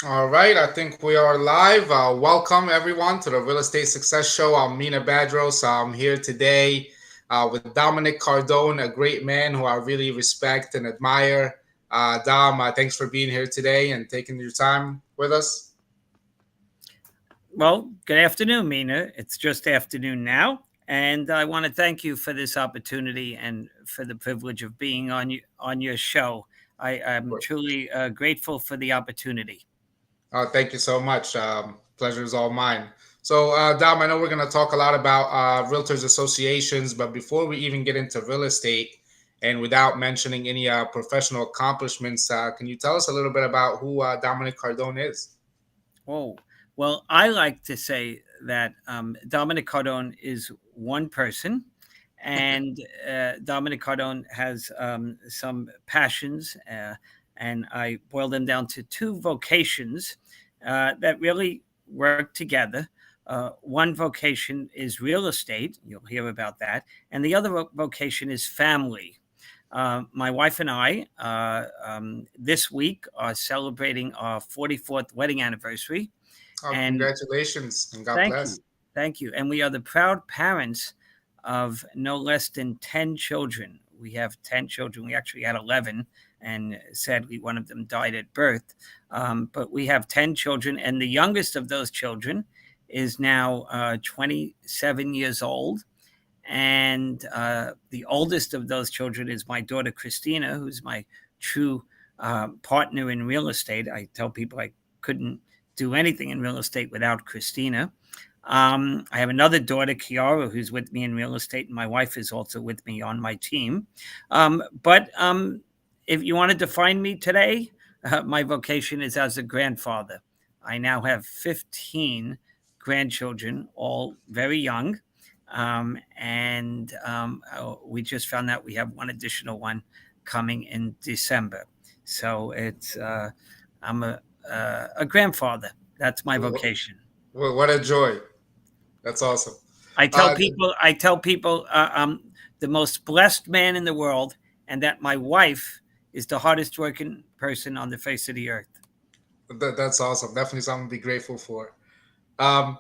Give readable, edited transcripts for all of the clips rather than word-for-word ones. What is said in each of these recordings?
All right, I think we are live. Welcome everyone to the Real Estate Success Show. I'm Mena Badros. I'm here today with Dominic Cardone, a great man who I really respect and admire. Dom, thanks for being here today and taking your time with us. Well, good afternoon, Mena. It's just afternoon now, and I want to thank you for this opportunity and for the privilege of being on your show. I'm truly grateful for the opportunity. Thank you so much. Pleasure is all mine. So, Dom, I know we're going to talk a lot about realtors associations, but before we even get into real estate, and without mentioning any professional accomplishments, can you tell us a little bit about who Dominic Cardone is? Oh, well, I like to say that Dominic Cardone is one person, and Dominic Cardone has some passions, and I boil them down to two vocations that really work together. One vocation is real estate, you'll hear about that, and the other vocation is family. My wife and I this week are celebrating our 44th wedding anniversary. Oh, And congratulations and God thank you. bless. Thank you. And we are the proud parents of no less than 10 children. We have 10 children. We actually had 11, and sadly, one of them died at birth. But we have 10 children, and the youngest of those children is now 27 years old. And the oldest of those children is my daughter, Christina, who's my true partner in real estate. I tell people I couldn't do anything in real estate without Christina. I have another daughter, Kiara, who's with me in real estate, and my wife is also with me on my team. But if you want to define me today, my vocation is as a grandfather. I now have 15 grandchildren, all very young. And we just found out we have one additional one coming in December. So I'm a grandfather. That's my Wh- vocation. what a joy. That's awesome. I tell Uh, people, I tell people, I'm the most blessed man in the world, and that my wife is the hardest working person on the face of the earth. that's awesome. Definitely something to be grateful for. Um,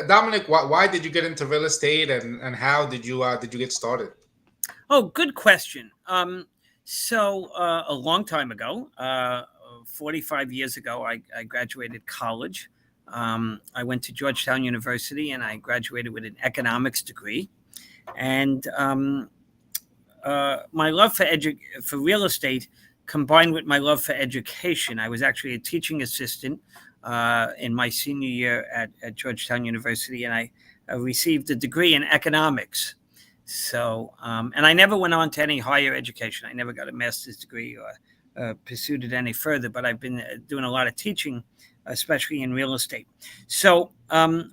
Dominic, why did you get into real estate and how did you get started? Oh, good question. A long time ago, 45 years ago, I graduated college. I went to Georgetown University and I graduated with an economics degree. And my love for real estate combined with my love for education. I was actually a teaching assistant in my senior year at Georgetown University, and I received a degree in economics. And I never went on to any higher education. I never got a master's degree or pursued it any further, but I've been doing a lot of teaching, especially in real estate.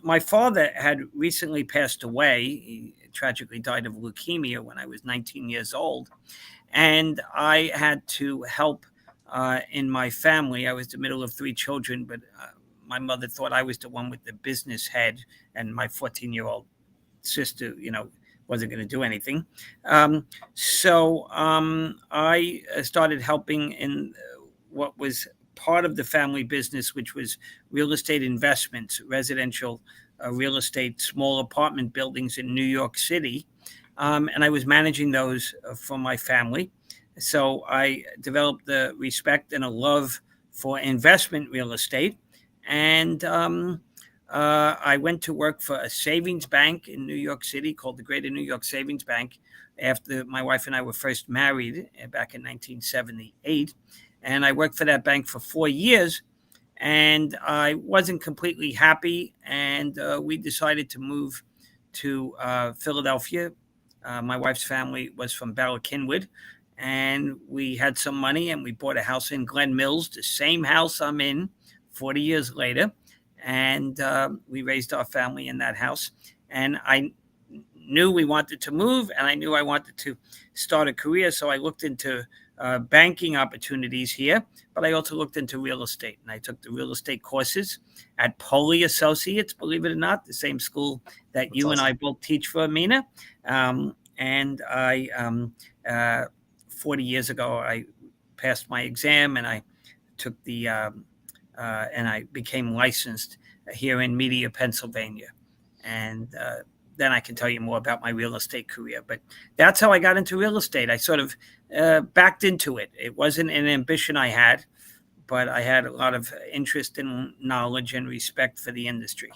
My father had recently passed away. He tragically died of leukemia when I was 19 years old. And I had to help in my family. I was the middle of three children, but my mother thought I was the one with the business head, and my 14-year-old sister, wasn't going to do anything. I started helping in what was part of the family business, which was real estate investments, residential real estate, small apartment buildings in New York City. And I was managing those for my family. So I developed the respect and a love for investment real estate. And I went to work for a savings bank in New York City called the Greater New York Savings Bank after my wife and I were first married back in 1978. And I worked for that bank for 4 years, and I wasn't completely happy. And we decided to move to Philadelphia. My wife's family was from Bala Cynwyd, and we had some money and we bought a house in Glen Mills, the same house I'm in 40 years later. And we raised our family in that house. And I knew we wanted to move, and I knew I wanted to start a career. So I looked into banking opportunities here, but I also looked into real estate. And I took the real estate courses at Poley Associates, believe it or not, the same school that That's you and awesome. I both teach for, Mena. And I, 40 years ago, I passed my exam and I took the and I became licensed here in Media, Pennsylvania. And then I can tell you more about my real estate career. But that's how I got into real estate. I sort of backed into it. It wasn't an ambition I had, but I had a lot of interest and knowledge and respect for the industry.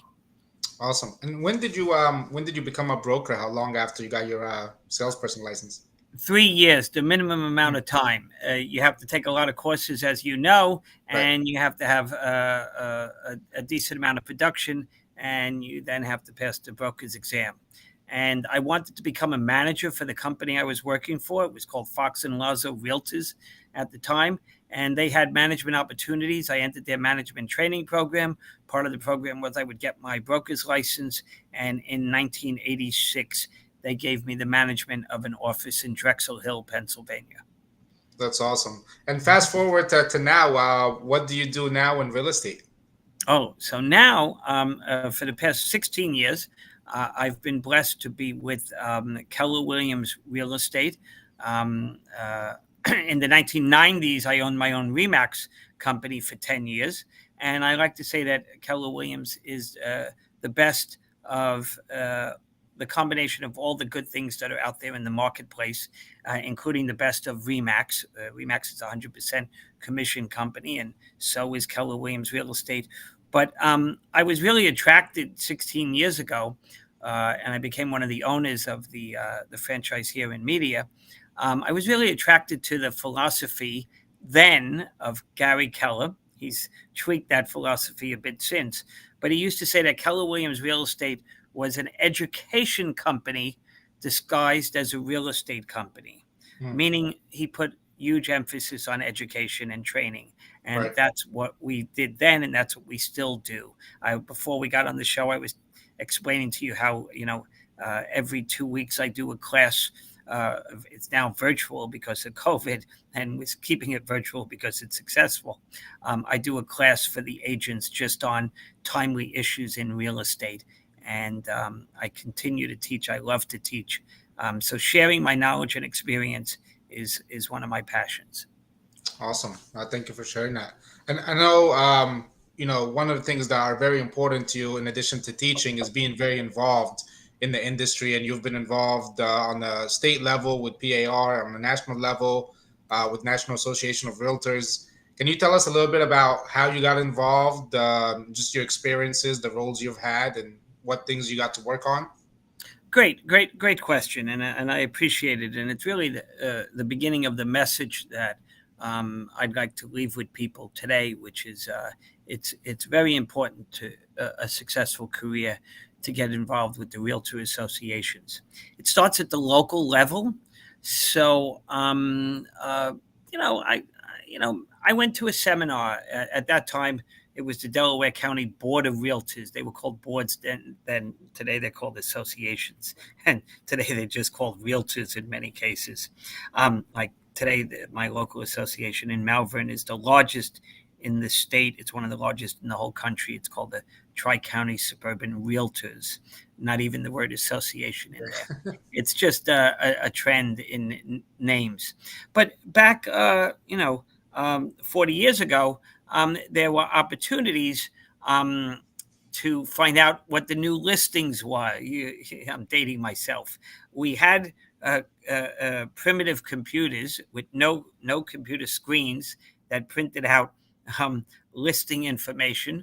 Awesome. And when did you become a broker? How long after you got your salesperson license? 3 years, the minimum amount Hmm. of time. You have to take a lot of courses, as you know, Right. and you have to have a decent amount of production, and you then have to pass the broker's exam. And I wanted to become a manager for the company I was working for. It was called Fox and Lazo Realtors at the time, and they had management opportunities. I entered their management training program. Part of the program was I would get my broker's license, and in 1986, they gave me the management of an office in Drexel Hill, Pennsylvania. That's awesome. And fast forward to now, what do you do now in real estate? Oh, so now for the past 16 years, I've been blessed to be with Keller Williams Real Estate. Um, uh, in the 1990s, I owned my own Remax company for 10 years. And I like to say that Keller Williams is the best of the combination of all the good things that are out there in the marketplace, including the best of Remax. Remax is a 100% commission company, and so is Keller Williams Real Estate. But I was really attracted 16 years ago, and I became one of the owners of the franchise here in Media. I was really attracted to the philosophy then of Gary Keller. He's tweaked that philosophy a bit since, but he used to say that Keller Williams Real Estate was an education company disguised as a real estate company, Hmm. meaning he put huge emphasis on education and training. And Right. that's what we did then, and that's what we still do. Before we got on the show, I was explaining to you how, every 2 weeks I do a class. It's now virtual because of COVID, and was keeping it virtual because it's successful. I do a class for the agents just on timely issues in real estate, and I continue to teach. I love to teach. So sharing my knowledge and experience is one of my passions. Awesome. Thank you for sharing that. And I know, one of the things that are very important to you, in addition to teaching, is being very involved in the industry. And you've been involved on the state level with PAR, on the national level with National Association of Realtors. Can you tell us a little bit about how you got involved, just your experiences, the roles you've had, and what things you got to work on? Great question, and I appreciate it. And it's really the beginning of the message that I'd like to leave with people today, which is it's very important to a successful career to get involved with the realtor associations. It starts at the local level, so I went to a seminar at that time. It was the Delaware County Board of Realtors. They were called boards then. Then today they're called associations, and today they're just called realtors in many cases. Like today, my local association in Malvern is the largest in the state. It's one of the largest in the whole country. It's called the Tri-County Suburban Realtors. Not even the word association in there. It's just a trend in names. But back, 40 years ago, there were opportunities to find out what the new listings were. I'm dating myself. We had primitive computers with no computer screens that printed out listing information.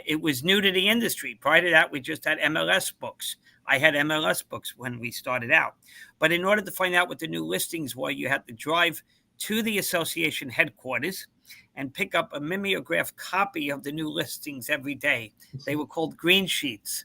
It was new to the industry. Prior to that, we just had MLS books. I had MLS books when we started out. But in order to find out what the new listings were, you had to drive to the association headquarters and pick up a mimeograph copy of the new listings every day. They were called green sheets.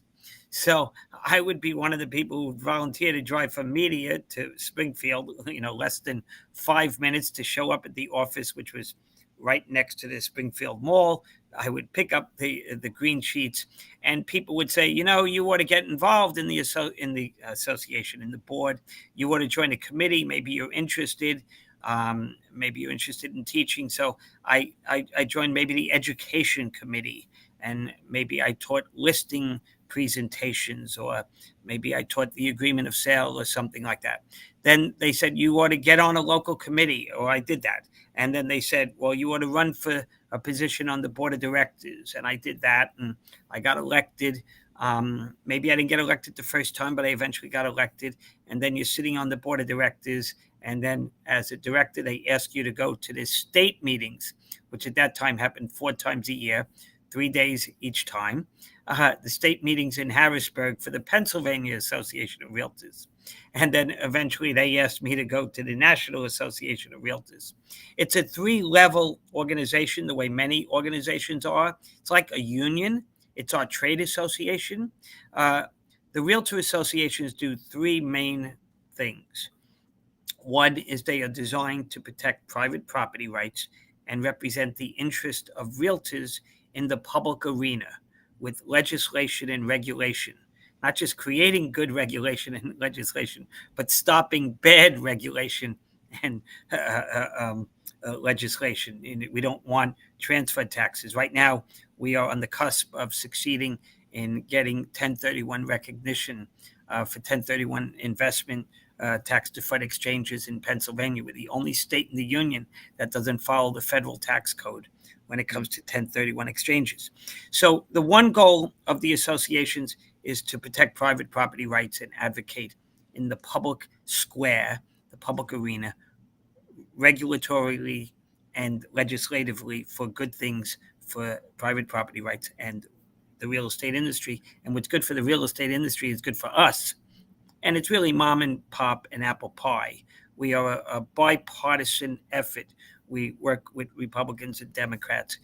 So I would be one of the people who would volunteer to drive from Media to Springfield, less than 5 minutes to show up at the office, which was right next to the Springfield Mall. I would pick up the green sheets, and people would say, you ought to get involved in the association, in the board. You ought to join a committee. Maybe you're interested. Maybe you're interested in teaching. So I joined maybe the education committee, and maybe I taught listing presentations, or maybe I taught the agreement of sale or something like that. Then they said, you ought to get on a local committee, or I did that. And then they said, well, you ought to run for a position on the board of directors, and I did that, and I got elected. Maybe I didn't get elected the first time, but I eventually got elected. And then you're sitting on the board of directors, and then as a director, they ask you to go to the state meetings, which at that time happened 4 times a year, 3 days each time. The state meetings in Harrisburg for the Pennsylvania Association of Realtors. And then eventually they asked me to go to the National Association of Realtors. It's a 3-level organization, the way many organizations are. It's like a union. It's our trade association. The Realtor associations do 3 main things. One is they are designed to protect private property rights and represent the interest of realtors in the public arena with legislation and regulation, not just creating good regulation and legislation, but stopping bad regulation and legislation. We don't want transfer taxes. Right now, we are on the cusp of succeeding in getting 1031 recognition for 1031 investment tax deferred exchanges in Pennsylvania. We're the only state in the union that doesn't follow the federal tax code when it comes to 1031 exchanges. So the one goal of the associations is to protect private property rights and advocate in the public square, the public arena, regulatorily and legislatively for good things for private property rights and the real estate industry. And what's good for the real estate industry is good for us. And it's really mom and pop and apple pie. We are a bipartisan effort. We work with Republicans and Democrats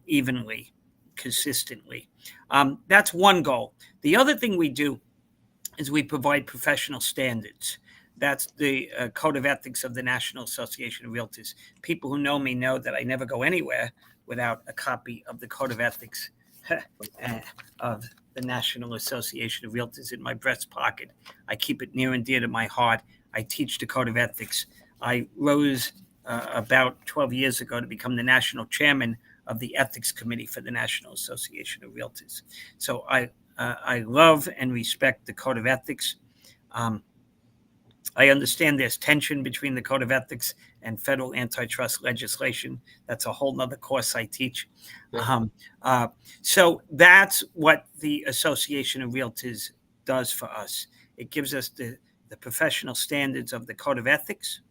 evenly, consistently. That's one goal. The other thing we do is we provide professional standards. That's the code of ethics of the National Association of Realtors. People who know me know that I never go anywhere without a copy of the code of ethics of the National Association of Realtors in my breast pocket. I keep it near and dear to my heart. I teach the code of ethics. I rose about 12 years ago to become the national chairman of the ethics committee for the National Association of Realtors. So I love and respect the code of ethics. I understand there's tension between the code of ethics and federal antitrust legislation. That's a whole nother course I teach. Yeah. So that's what the Association of Realtors does for us. It gives us the professional standards of the code of ethics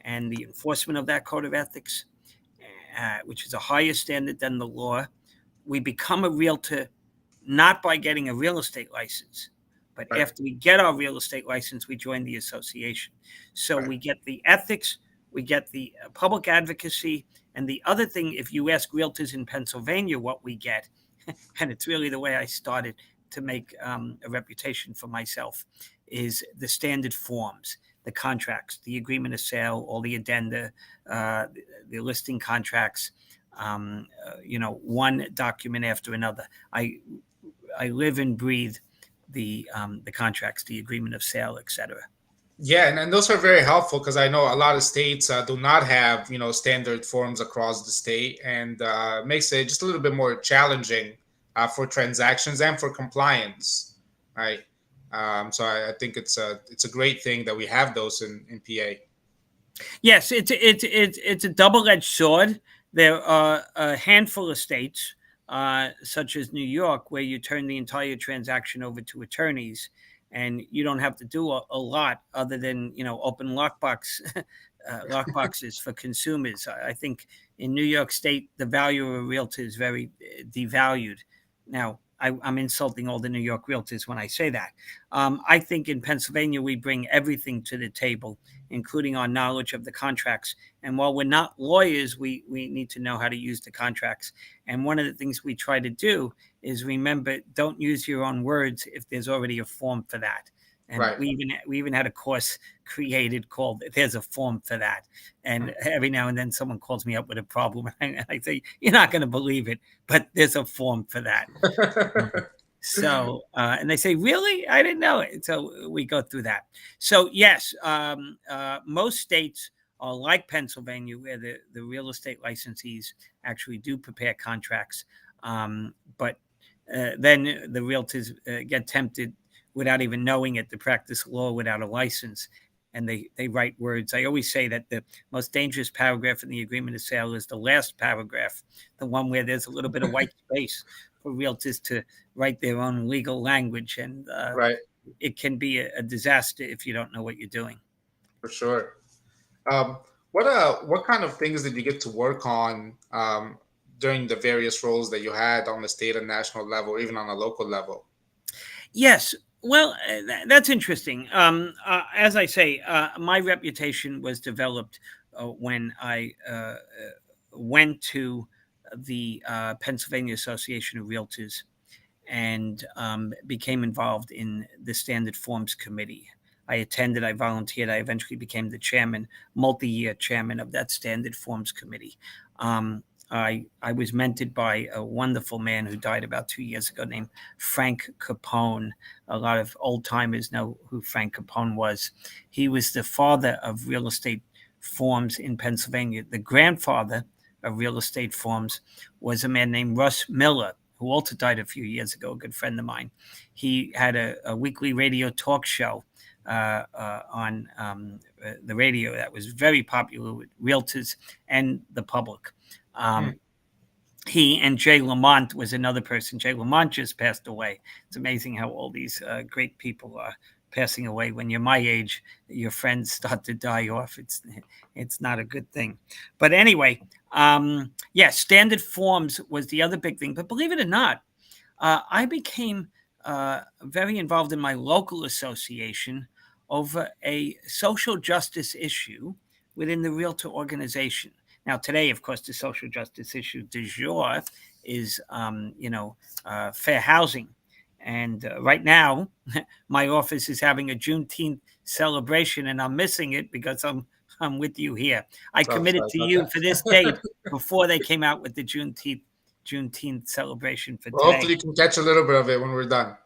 and the enforcement of that code of ethics, which is a higher standard than the law. We become a realtor not by getting a real estate license, but right. After we get our real estate license, we join the association. So right. We get the ethics, we get the public advocacy, and the other thing, if you ask realtors in Pennsylvania what we get, and it's really the way I started to make a reputation for myself, is the standard forms, the contracts, the agreement of sale, all the addenda, the listing contracts, one document after another. I live and breathe the contracts, the agreement of sale, etc. Yeah, and those are very helpful because I know a lot of states do not have standard forms across the state, and makes it just a little bit more challenging for transactions and for compliance, right? So I think it's a great thing that we have those in PA. Yes, it's a double-edged sword. There are a handful of states, such as New York, where you turn the entire transaction over to attorneys, and you don't have to do a lot other than open lockboxes for consumers. I think in New York State, the value of a realtor is very devalued. Now, I'm insulting all the New York realtors when I say that. I think in Pennsylvania, we bring everything to the table, including our knowledge of the contracts. And while we're not lawyers, we need to know how to use the contracts. And one of the things we try to do is remember, don't use your own words if there's already a form for that. And right. we even had a course created called "There's a Form for That." And every now and then someone calls me up with a problem, and I say, "You're not going to believe it, but there's a form for that." So, and they say, "Really? I didn't know it." So we go through that. So yes, most states are like Pennsylvania, where the real estate licensees actually do prepare contracts, but then the realtors get tempted, without even knowing it, to practice law without a license. and they write words. I always say that the most dangerous paragraph in the agreement of sale is the last paragraph, the one where there's a little bit of white space for realtors to write their own legal language, and Right. it can be a disaster if you don't know what you're doing. For sure. Um, what kind of things did you get to work on during the various roles that you had on the state and national level, or even on a local level? Yes. Well, that's interesting. As I say, my reputation was developed when I went to the Pennsylvania Association of Realtors and became involved in the Standard Forms Committee. I attended, I volunteered, I eventually became the chairman, multi-year chairman of that Standard Forms Committee. I was mentored by a wonderful man who died about 2 years ago named Frank Capone. A lot of old timers know who Frank Capone was. He was the father of real estate forms in Pennsylvania. The grandfather of real estate forms was a man named Russ Miller, who also died a few years ago, a good friend of mine. He had a weekly radio talk show on the radio that was very popular with realtors and the public. Hmm. He and Jay Lamont was another person. Jay Lamont just passed away. It's amazing how all these great people are passing away. When you're my age, your friends start to die off. It's not a good thing. But anyway, yeah, Standard Forms was the other big thing. But believe it or not, I became very involved in my local association over a social justice issue within the Realtor organization. Now, today, of course, the social justice issue du jour is, fair housing. And right now, my office is having a Juneteenth celebration, and I'm missing it because I'm with you here. I So committed sorry to about you for this date that. before they came out with the Juneteenth celebration for Well, today. hopefully, you can catch a little bit of it when we're done.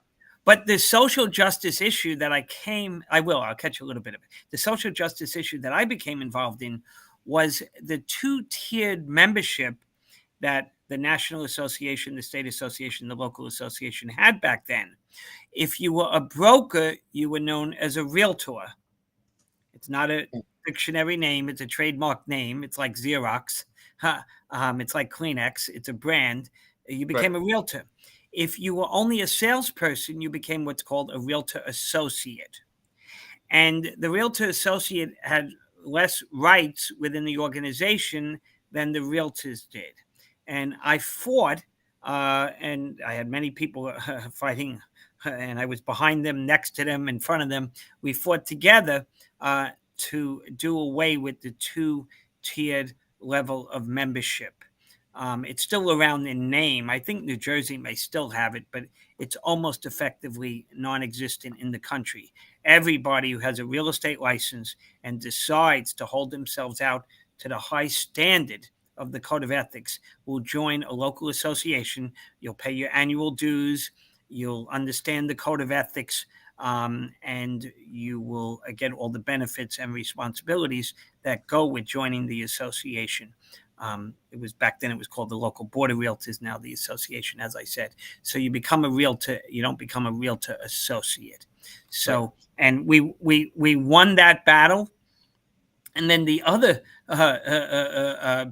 But the social justice issue that I'll catch a little bit of it. The social justice issue that I became involved in was the two-tiered membership that the National Association, the State Association, the local association had back then. If you were a broker, you were known as a realtor. It's not a dictionary name, it's a trademark name. It's like Xerox. It's like Kleenex. It's a brand. You Right. became a realtor. If you were only a salesperson, you became what's called a realtor associate. And the realtor associate had less rights within the organization than the realtors did. And I fought, and I had many people fighting, and I was behind them, next to them, in front of them. We fought together to do away with the two-tiered level of membership. It's still around in name. I think New Jersey may still have it, but it's almost effectively non-existent in the country. Everybody who has a real estate license and decides to hold themselves out to the high standard of the Code of Ethics will join a local association. You'll pay your annual dues. You'll understand the Code of Ethics, and you will get all the benefits and responsibilities that go with joining the association. It was back then, it was called the Local Board of Realtors, now the association, as I said. So you become a realtor, you don't become a realtor associate. So, Right. and we won that battle. And then the other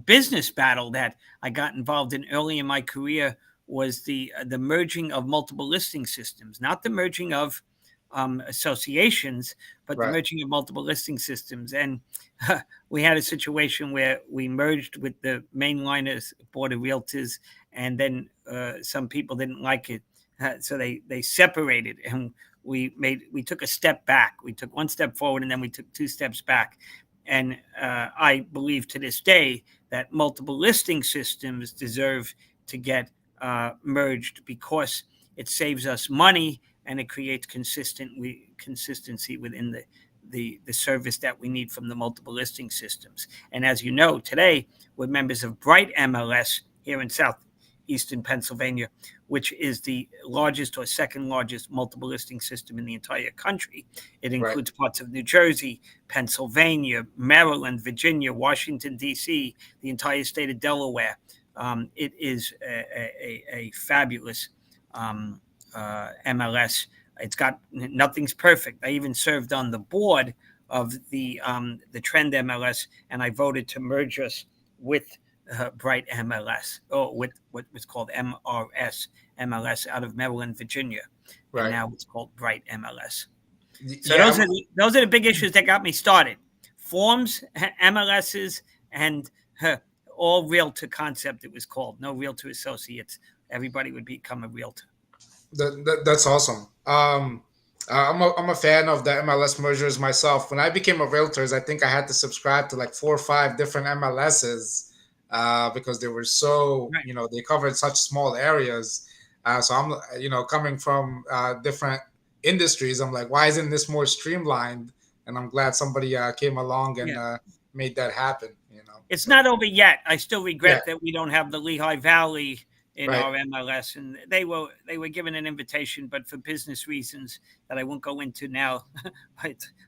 business battle that I got involved in early in my career was the merging of multiple listing systems, not the merging of associations, but the Right. merging of multiple listing systems. And we had a situation where we merged with the mainliners Board of Realtors, and then some people didn't like it, so they separated, and we took a step back. We took one step forward, and then we took two steps back. And I believe to this day that multiple listing systems deserve to get merged because it saves us money and it creates consistency within the service that we need from the multiple listing systems. And as you know, today we're members of Bright MLS here in southeastern Pennsylvania, which is the largest or second largest multiple listing system in the entire country. It Right. includes parts of New Jersey, Pennsylvania, Maryland, Virginia, Washington, D.C., the entire state of Delaware. It is a fabulous MLS. It's got nothing's perfect. I even served on the board of the Trend MLS, and I voted to merge us with Bright MLS, or with what was called MRS MLS out of Maryland, Virginia, and Right. now it's called Bright MLS. So Yeah. those are the big issues that got me started: forms, MLSs, and uh, all realtor concept. It was called no realtor associates. Everybody would become a realtor. That's awesome. I'm a fan of the MLS mergers myself. When I became a realtor, I think I had to subscribe to like 4 or 5 different MLSs because they were so, Right. they covered such small areas. So I'm, coming from different industries, I'm like, why isn't this more streamlined? And I'm glad somebody came along and Yeah. made that happen. It's So not over yet. I still yeah, regret that we don't have the Lehigh Valley in right, our MLS, and they were given an invitation, but for business reasons that I won't go into now.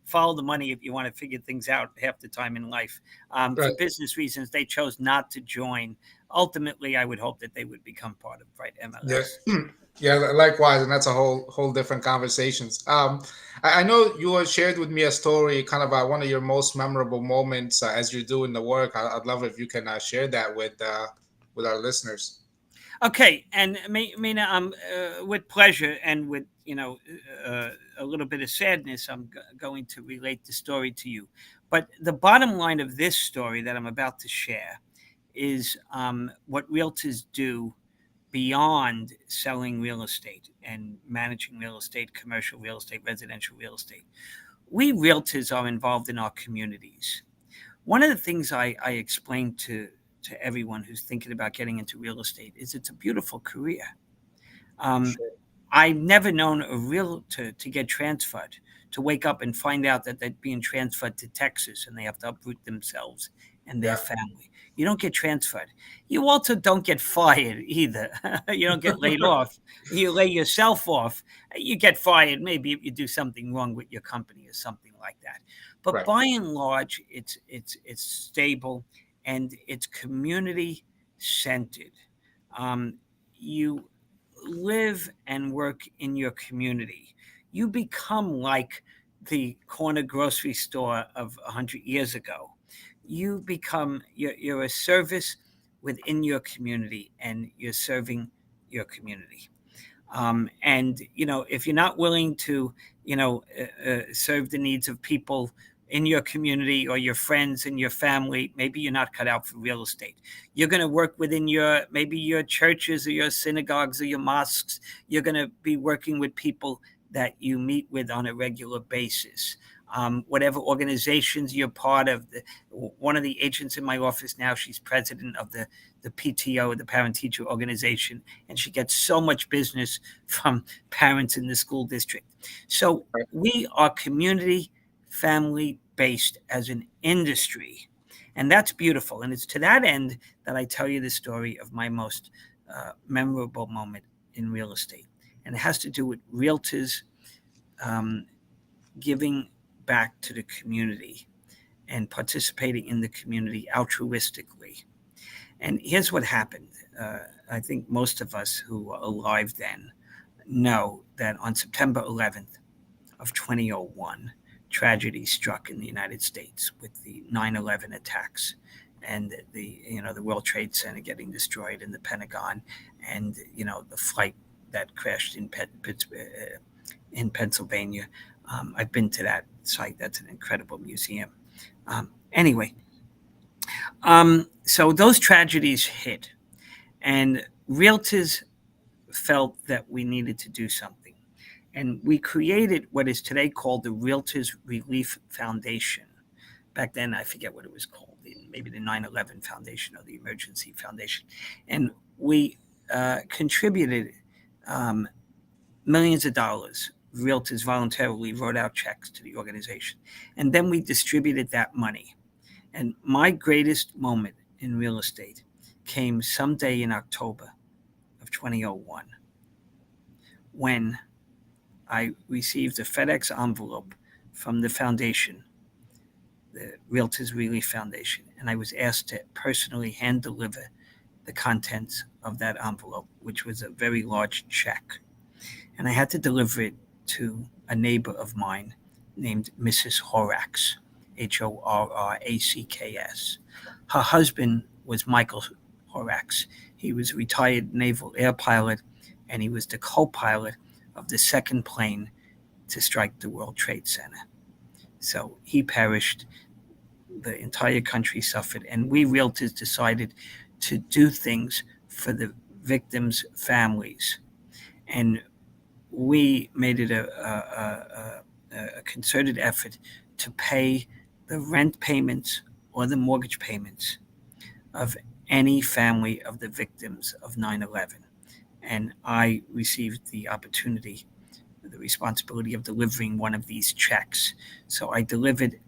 Follow the money if you want to figure things out half the time in life. For right. business reasons, they chose not to join. Ultimately, I would hope that they would become part of Bright Yeah, MLS. yeah, likewise, and that's a whole different conversations. I know you had shared with me a story, kind of one of your most memorable moments as you're doing the work. I'd love if you can share that with our listeners. Okay, and Mena, with pleasure and with uh, a little bit of sadness, I'm going to relate the story to you. But the bottom line of this story that I'm about to share is what realtors do beyond selling real estate and managing real estate, commercial real estate, residential real estate. We realtors are involved in our communities. One of the things I explain to everyone who's thinking about getting into real estate is it's a beautiful career. Um, Sure. I've never known a realtor to get transferred, to wake up and find out that they're being transferred to Texas and they have to uproot themselves and their Yeah. family. You don't get transferred. You also don't get fired either. You don't get laid off. You lay yourself off. You get fired maybe if you do something wrong with your company or something like that. But Right. by and large, it's stable and it's community centered. Um, you live and work in your community. You become like the corner grocery store of 100 years ago. You become, you're a service within your community and you're serving your community. And if you're not willing to serve the needs of people in your community or your friends and your family, maybe you're not cut out for real estate. You're going to work within maybe your churches or your synagogues or your mosques. You're going to be working with people that you meet with on a regular basis. Whatever organizations you're part of. One of the agents in my office now, she's president of the PTO, the Parent Teacher Organization, and she gets so much business from parents in the school district. So Right. we are community, family based as an industry. And that's beautiful. And it's to that end that I tell you the story of my most memorable moment in real estate. And it has to do with realtors um, giving back to the community and participating in the community altruistically. And here's what happened. I think most of us who were alive then know that on September 11th of 2001, tragedy struck in the United States with the 9/11 attacks and the World Trade Center getting destroyed in the Pentagon, and the flight that crashed in Pennsylvania. I've been to that site. That's an incredible museum. Anyway, so those tragedies hit, and realtors felt that we needed to do something. And we created what is today called the Realtors Relief Foundation. Back then, I forget what it was called, maybe the 9/11 Foundation or the Emergency Foundation. And we contributed um, millions of dollars. Realtors voluntarily wrote out checks to the organization. And then we distributed that money. And my greatest moment in real estate came someday in October of 2001 when I received a FedEx envelope from the foundation, the Realtors Relief Foundation, and I was asked to personally hand deliver the contents of that envelope, which was a very large check. And I had to deliver it to a neighbor of mine named Mrs. Horrocks, Horracks. Her husband was Michael Horrocks. He was a retired naval air pilot, and he was the co-pilot of the second plane to strike the World Trade Center. So he perished. The entire country suffered, and we realtors decided to do things for the victims' families. And we made it a concerted effort to pay the rent payments or the mortgage payments of any family of the victims of 9/11. And I received the opportunity, the responsibility of delivering one of these checks. So I delivered,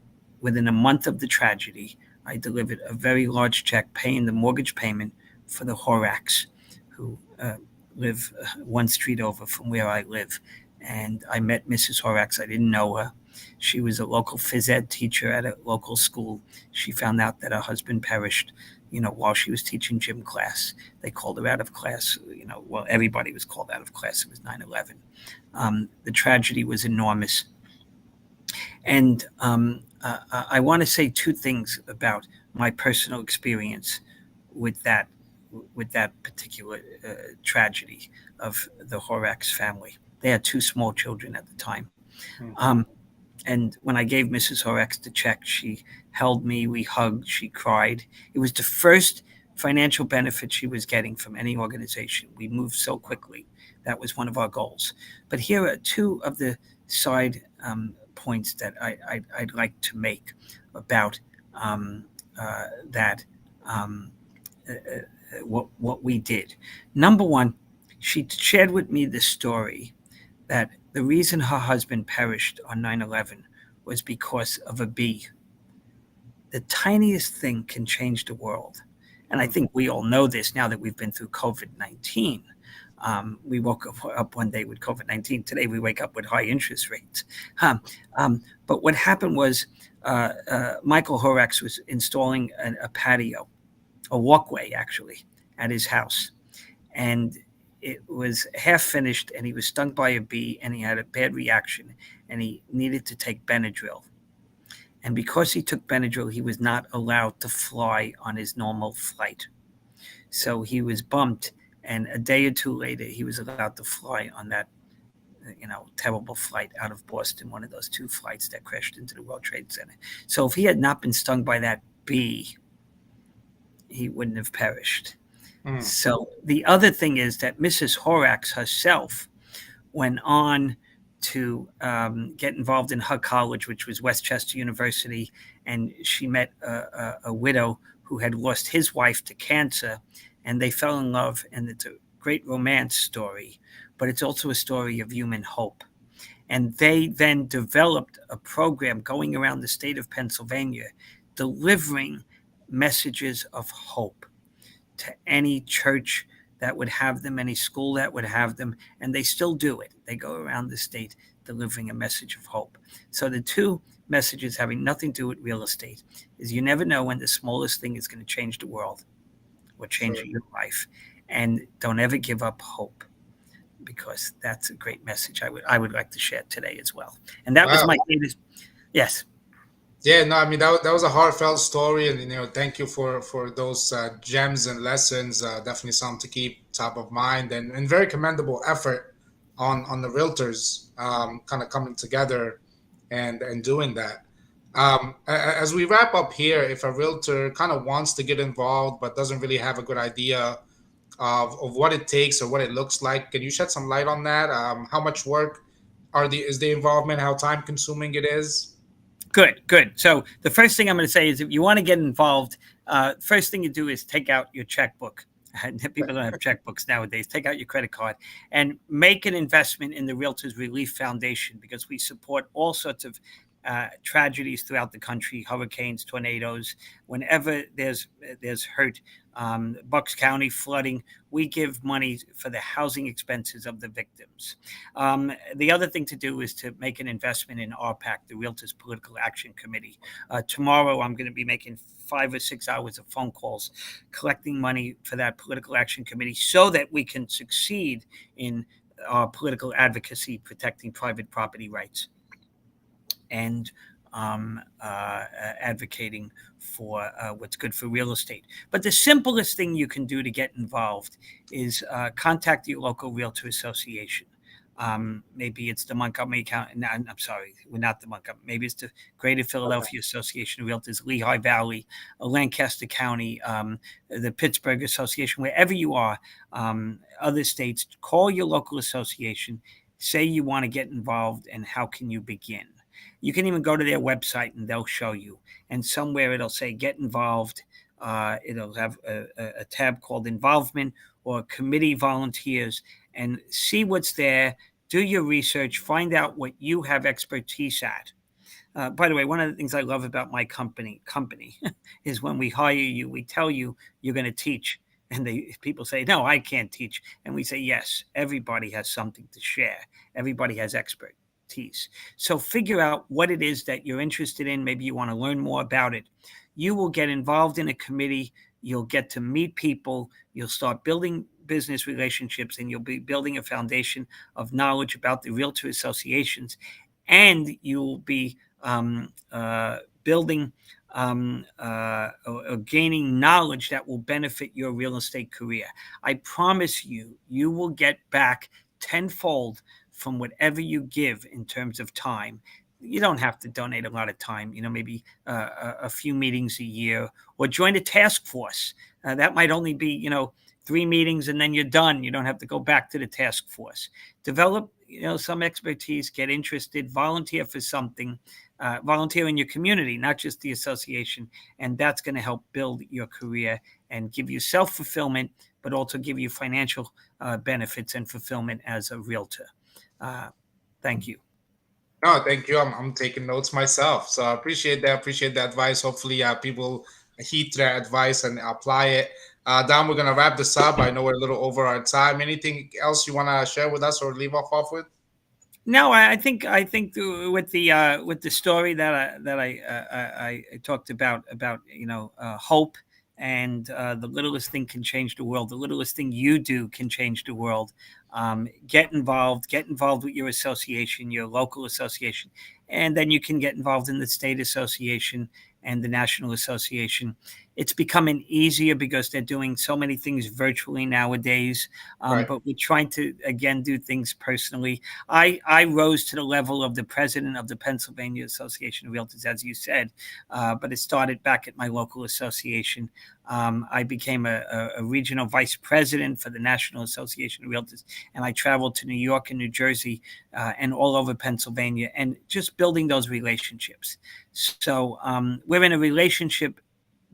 within a month of the tragedy, I delivered a very large check paying the mortgage payment for the Horrocks, who live one street over from where I live. And I met Mrs. Horrocks. I didn't know her. She was a local phys ed teacher at a local school. She found out that her husband perished, while she was teaching gym class. They called her out of class. Well, everybody was called out of class. It was 9/11. The tragedy was enormous. And I want to say two things about my personal experience with that particular tragedy of the Horrocks family. They had two small children at the time. Mm-hmm. And when I gave Mrs. Horrocks the check, she held me, we hugged, she cried. It was the first financial benefit she was getting from any organization. We moved so quickly. That was one of our goals. But here are two of the side points that I'd like to make about that. What we did. Number one, she shared with me the story that the reason her husband perished on 9/11 was because of a bee. The tiniest thing can change the world. And I think we all know this now that we've been through COVID-19. We woke up one day with COVID-19. Today we wake up with high interest rates. But what happened was Michael Horrocks was installing a patio, a walkway actually, at his house. And it was half finished, and he was stung by a bee, and he had a bad reaction, and he needed to take Benadryl. And because he took Benadryl, he was not allowed to fly on his normal flight. So he was bumped, and a day or two later, he was allowed to fly on that, terrible flight out of Boston, one of those two flights that crashed into the World Trade Center. So if he had not been stung by that bee, he wouldn't have perished. So the other thing is that Mrs. Horrocks herself went on to get involved in her college, which was Westchester University, and she met a widow who had lost his wife to cancer, and they fell in love, and it's a great romance story, but it's also a story of human hope. And they then developed a program going around the state of Pennsylvania, delivering messages of hope to any church that would have them, any school that would have them, and they still do it. They go around the state delivering a message of hope. So the two messages having nothing to do with real estate is you never know when the smallest thing is going to change the world or change your life. And don't ever give up hope, because that's a great message I would like to share today as well. And that was my latest. Yes. Yeah, no, I mean that was a heartfelt story, and thank you for those gems and lessons. Definitely something to keep top of mind, and very commendable effort on the realtors, kind of coming together and doing that. As we wrap up here, if a realtor kind of wants to get involved but doesn't really have a good idea of what it takes or what it looks like, can you shed some light on that? How much work is the involvement? How time consuming it is? Good. So the first thing I'm going to say is, if you want to get involved, first thing you do is take out your checkbook. People don't have checkbooks nowadays. Take out your credit card and make an investment in the Realtors Relief Foundation, because we support all sorts of tragedies throughout the country: hurricanes, tornadoes. Whenever there's hurt, Bucks County flooding, we give money for the housing expenses of the victims. The other thing to do is to make an investment in RPAC, the Realtors Political Action Committee. Tomorrow, I'm going to be making 5 or 6 hours of phone calls collecting money for that political action committee, so that we can succeed in our political advocacy protecting private property rights. and advocating for what's good for real estate. But the simplest thing you can do to get involved is contact your local realtor association. Maybe it's the Montgomery County. No, I'm sorry, we're not the Montgomery. Maybe it's the Greater Okay. Philadelphia Association of Realtors, Lehigh Valley, Lancaster County, the Pittsburgh Association, wherever you are, other states. Call your local association. Say you want to get involved, and how can you begin? You can even go to their website and they'll show you. And somewhere it'll say get involved. It'll have a tab called involvement or committee volunteers, and see what's there. Do your research, find out what you have expertise at. By the way, one of the things I love about my company is when we hire you, we tell you you're going to teach, and people say, "No, I can't teach," and we say, "Yes, everybody has something to share. Everybody has expertise." So figure out what it is that you're interested in. Maybe you want to learn more about it. You will get involved in a committee. You'll get to meet people. You'll start building business relationships, and you'll be building a foundation of knowledge about the realtor associations, and you'll be building or gaining knowledge that will benefit your real estate career. I promise you, you will get back tenfold from whatever you give in terms of time. You don't have to donate a lot of time, maybe a few meetings a year, or join a task force. That might only be, 3 meetings and then you're done. You don't have to go back to the task force. Develop, some expertise, get interested, volunteer for something, volunteer in your community, not just the association. And that's going to help build your career and give you self-fulfillment, but also give you financial benefits and fulfillment as a realtor. Uh, Thank you. No, thank you. I'm taking notes myself. So I appreciate that. Appreciate the advice. Hopefully, people heed their advice and apply it. Don, we're going to wrap this up. I know we're a little over our time. Anything else you want to share with us or leave off with? No, I think with the story that I talked about hope, and the littlest thing can change the world. The littlest thing you do can change the world. Get involved. Get involved with your association, your local association, and then you can get involved in the state association and the national association. It's becoming easier because they're doing so many things virtually nowadays. Right. But we're trying to again do things personally. I rose to the level of the president of the Pennsylvania Association of Realtors, as you said, but it started back at my local association. I became a regional vice president for the National Association of Realtors, and I traveled to New York and New Jersey and all over Pennsylvania, and just building those relationships. So we're in a relationship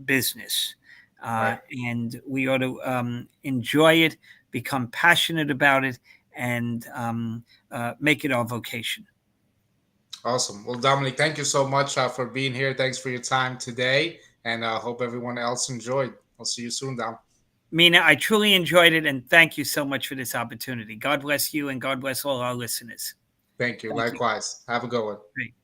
business, uh, Right. and we ought to enjoy it, become passionate about it, and make it our vocation. Awesome. Well, Dominic, thank you so much for being here. Thanks for your time today. And I hope everyone else enjoyed. I'll see you soon, Dom. Mina, I truly enjoyed it, and thank you so much for this opportunity. God bless you, and God bless all our listeners. Thank you. Thank you. Likewise. Have a good one. Great.